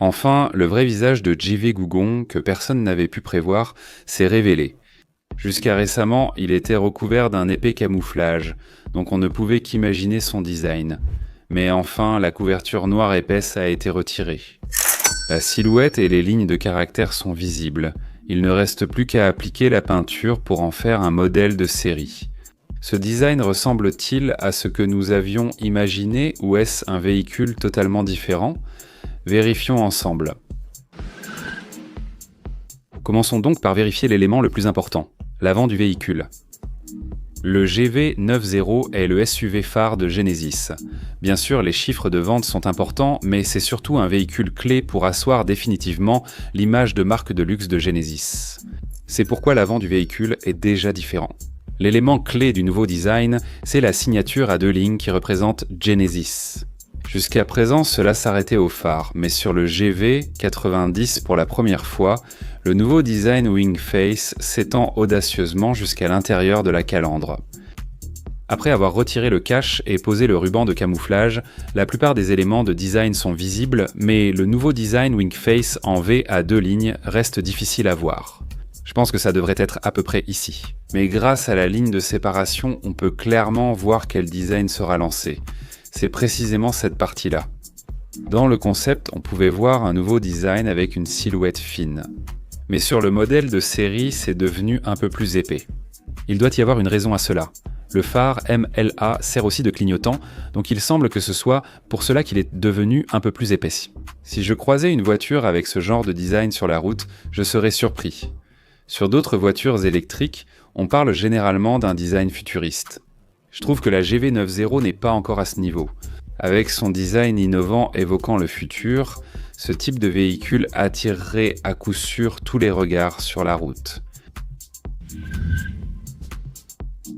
Enfin, le vrai visage de JV Gougon, que personne n'avait pu prévoir, s'est révélé. Jusqu'à récemment, il était recouvert d'un épais camouflage, donc on ne pouvait qu'imaginer son design. Mais enfin, la couverture noire épaisse a été retirée. La silhouette et les lignes de caractère sont visibles. Il ne reste plus qu'à appliquer la peinture pour en faire un modèle de série. Ce design ressemble-t-il à ce que nous avions imaginé ou est-ce un véhicule totalement différent ? Vérifions ensemble. Commençons donc par vérifier l'élément le plus important, l'avant du véhicule. Le GV90 est le SUV phare de Genesis. Bien sûr, les chiffres de vente sont importants, mais c'est surtout un véhicule clé pour asseoir définitivement l'image de marque de luxe de Genesis. C'est pourquoi l'avant du véhicule est déjà différent. L'élément clé du nouveau design, c'est la signature à 2 lignes qui représente Genesis. Jusqu'à présent, cela s'arrêtait au phare, mais sur le GV90 pour la première fois, le nouveau design Wing Face s'étend audacieusement jusqu'à l'intérieur de la calandre. Après avoir retiré le cache et posé le ruban de camouflage, la plupart des éléments de design sont visibles, mais le nouveau design Wing Face en V à 2 lignes reste difficile à voir. Je pense que ça devrait être à peu près ici. Mais grâce à la ligne de séparation, on peut clairement voir quel design sera lancé. C'est précisément cette partie-là. Dans le concept, on pouvait voir un nouveau design avec une silhouette fine. Mais sur le modèle de série, c'est devenu un peu plus épais. Il doit y avoir une raison à cela. Le phare MLA sert aussi de clignotant, donc il semble que ce soit pour cela qu'il est devenu un peu plus épaissi. Si je croisais une voiture avec ce genre de design sur la route, je serais surpris. Sur d'autres voitures électriques, on parle généralement d'un design futuriste. Je trouve que la GV90 n'est pas encore à ce niveau. Avec son design innovant évoquant le futur, ce type de véhicule attirerait à coup sûr tous les regards sur la route.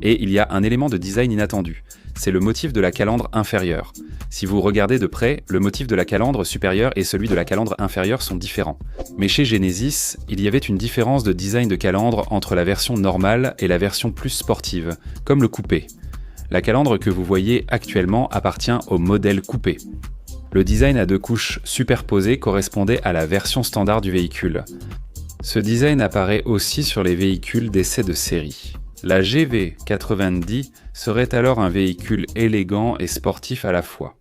Et il y a un élément de design inattendu, c'est le motif de la calandre inférieure. Si vous regardez de près, le motif de la calandre supérieure et celui de la calandre inférieure sont différents. Mais chez Genesis, il y avait une différence de design de calandre entre la version normale et la version plus sportive, comme le coupé. La calandre que vous voyez actuellement appartient au modèle coupé. Le design à 2 couches superposées correspondait à la version standard du véhicule. Ce design apparaît aussi sur les véhicules d'essai de série. La GV90 serait alors un véhicule élégant et sportif à la fois.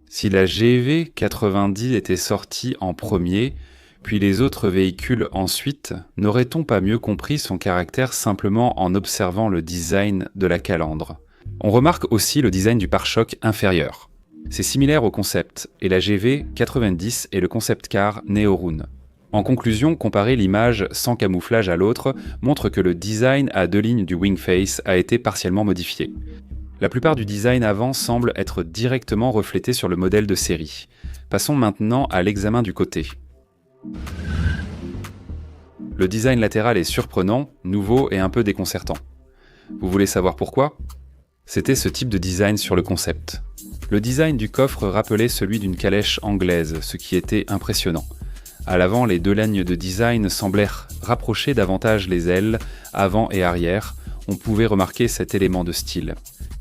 Si la GV90 était sortie en premier, puis les autres véhicules ensuite, n'aurait-on pas mieux compris son caractère simplement en observant le design de la calandre ? On remarque aussi le design du pare-choc inférieur. C'est similaire au concept, et la GV90 est le concept car Neorun. En conclusion, comparer l'image sans camouflage à l'autre montre que le design à 2 lignes du Wing Face a été partiellement modifié. La plupart du design avant semble être directement reflété sur le modèle de série. Passons maintenant à l'examen du côté. Le design latéral est surprenant, nouveau et un peu déconcertant. Vous voulez savoir pourquoi ? C'était ce type de design sur le concept. Le design du coffre rappelait celui d'une calèche anglaise, ce qui était impressionnant. À l'avant, les 2 lignes de design semblèrent rapprocher davantage les ailes, avant et arrière. On pouvait remarquer cet élément de style.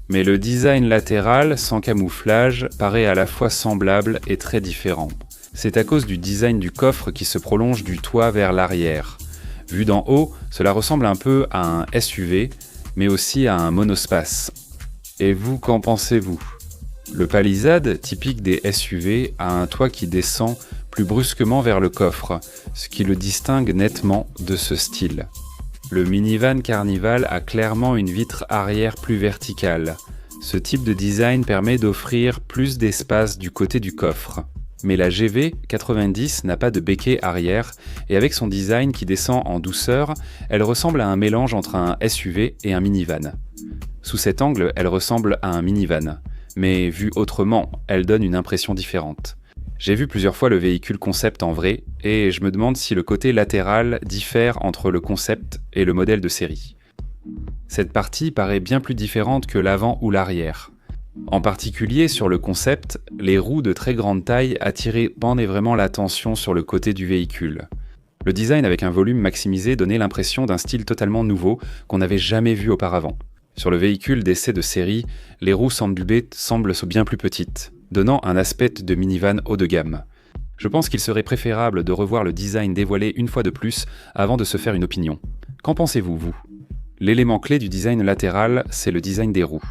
Mais le design latéral, sans camouflage, paraît à la fois semblable et très différent. C'est à cause du design du coffre qui se prolonge du toit vers l'arrière. Vu d'en haut, cela ressemble un peu à un SUV, mais aussi à un monospace. Et vous, qu'en pensez-vous ? Le Palisade, typique des SUV, a un toit qui descend plus brusquement vers le coffre, ce qui le distingue nettement de ce style. Le minivan Carnival a clairement une vitre arrière plus verticale. Ce type de design permet d'offrir plus d'espace du côté du coffre. Mais la GV90 n'a pas de béquet arrière, et avec son design qui descend en douceur, elle ressemble à un mélange entre un SUV et un minivan. Sous cet angle, elle ressemble à un minivan, mais vue autrement, elle donne une impression différente. J'ai vu plusieurs fois le véhicule concept en vrai, et je me demande si le côté latéral diffère entre le concept et le modèle de série. Cette partie paraît bien plus différente que l'avant ou l'arrière. En particulier sur le concept, les roues de très grande taille attiraient vraiment l'attention sur le côté du véhicule. Le design avec un volume maximisé donnait l'impression d'un style totalement nouveau qu'on n'avait jamais vu auparavant. Sur le véhicule d'essai de série, les roues semblent bien plus petites, donnant un aspect de minivan haut de gamme. Je pense qu'il serait préférable de revoir le design dévoilé une fois de plus avant de se faire une opinion. Qu'en pensez-vous, vous? L'élément clé du design latéral, c'est le design des roues.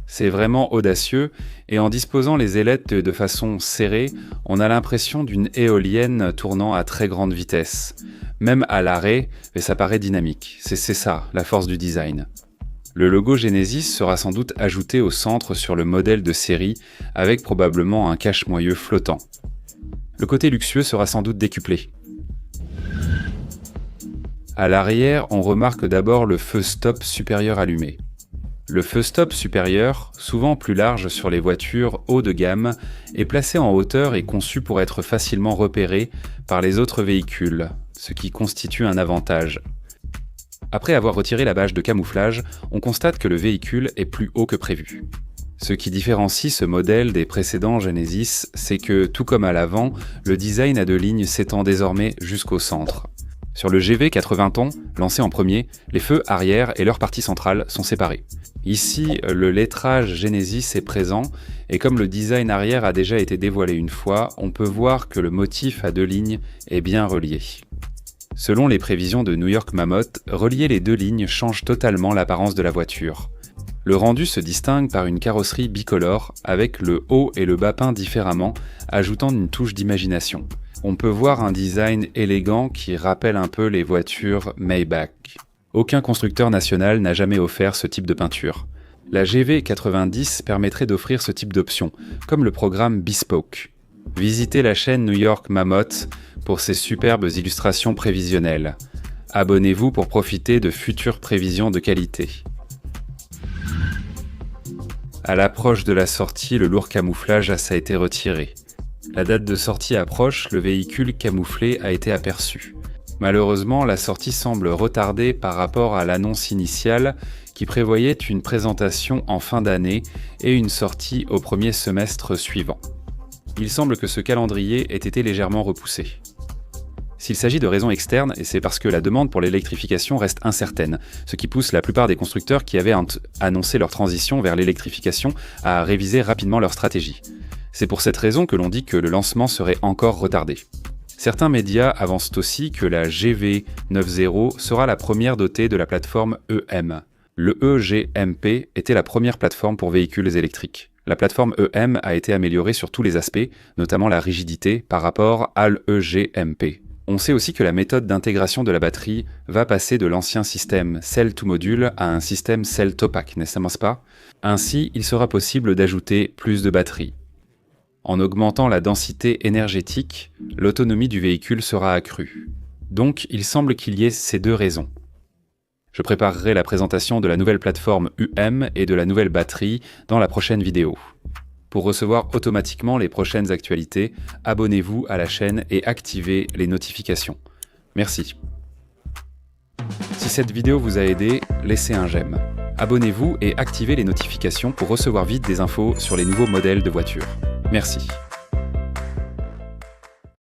C'est vraiment audacieux, et en disposant les ailettes de façon serrée, on a l'impression d'une éolienne tournant à très grande vitesse. Même à l'arrêt, mais ça paraît dynamique. C'est ça, la force du design. Le logo Genesis sera sans doute ajouté au centre sur le modèle de série, avec probablement un cache-moyeu flottant. Le côté luxueux sera sans doute décuplé. À l'arrière, on remarque d'abord le feu stop supérieur allumé. Le feu stop supérieur, souvent plus large sur les voitures haut de gamme, est placé en hauteur et conçu pour être facilement repéré par les autres véhicules, ce qui constitue un avantage. Après avoir retiré la bâche de camouflage, on constate que le véhicule est plus haut que prévu. Ce qui différencie ce modèle des précédents Genesis, c'est que, tout comme à l'avant, le design à deux lignes s'étend désormais jusqu'au centre. Sur le GV 80 tons, lancé en premier, les feux arrière et leur partie centrale sont séparés. Ici, le lettrage Genesis est présent, et comme le design arrière a déjà été dévoilé une fois, on peut voir que le motif à deux lignes est bien relié. Selon les prévisions de New York Mammoth, relier les deux lignes change totalement l'apparence de la voiture. Le rendu se distingue par une carrosserie bicolore, avec le haut et le bas peints différemment, ajoutant une touche d'imagination. On peut voir un design élégant qui rappelle un peu les voitures Maybach. Aucun constructeur national n'a jamais offert ce type de peinture. La GV90 permettrait d'offrir ce type d'option, comme le programme Bespoke. Visitez la chaîne New York Mammoth pour ses superbes illustrations prévisionnelles. Abonnez-vous pour profiter de futures prévisions de qualité. À l'approche de la sortie, le lourd camouflage a été retiré. La date de sortie approche, le véhicule camouflé a été aperçu. Malheureusement, la sortie semble retardée par rapport à l'annonce initiale qui prévoyait une présentation en fin d'année et une sortie au premier semestre suivant. Il semble que ce calendrier ait été légèrement repoussé. S'il s'agit de raisons externes, et c'est parce que la demande pour l'électrification reste incertaine, ce qui pousse la plupart des constructeurs qui avaient annoncé leur transition vers l'électrification à réviser rapidement leur stratégie. C'est pour cette raison que l'on dit que le lancement serait encore retardé. Certains médias avancent aussi que la GV90 sera la première dotée de la plateforme EM. Le EGMP était la première plateforme pour véhicules électriques. La plateforme EM a été améliorée sur tous les aspects, notamment la rigidité, par rapport à l'EGMP. On sait aussi que la méthode d'intégration de la batterie va passer de l'ancien système Cell-to-Module à un système Cell-to-Pack, n'est-ce pas? Ainsi, il sera possible d'ajouter plus de batteries. En augmentant la densité énergétique, l'autonomie du véhicule sera accrue. Donc, il semble qu'il y ait ces deux raisons. Je préparerai la présentation de la nouvelle plateforme UM et de la nouvelle batterie dans la prochaine vidéo. Pour recevoir automatiquement les prochaines actualités, abonnez-vous à la chaîne et activez les notifications. Merci. Si cette vidéo vous a aidé, laissez un j'aime. Abonnez-vous et activez les notifications pour recevoir vite des infos sur les nouveaux modèles de voitures. Merci.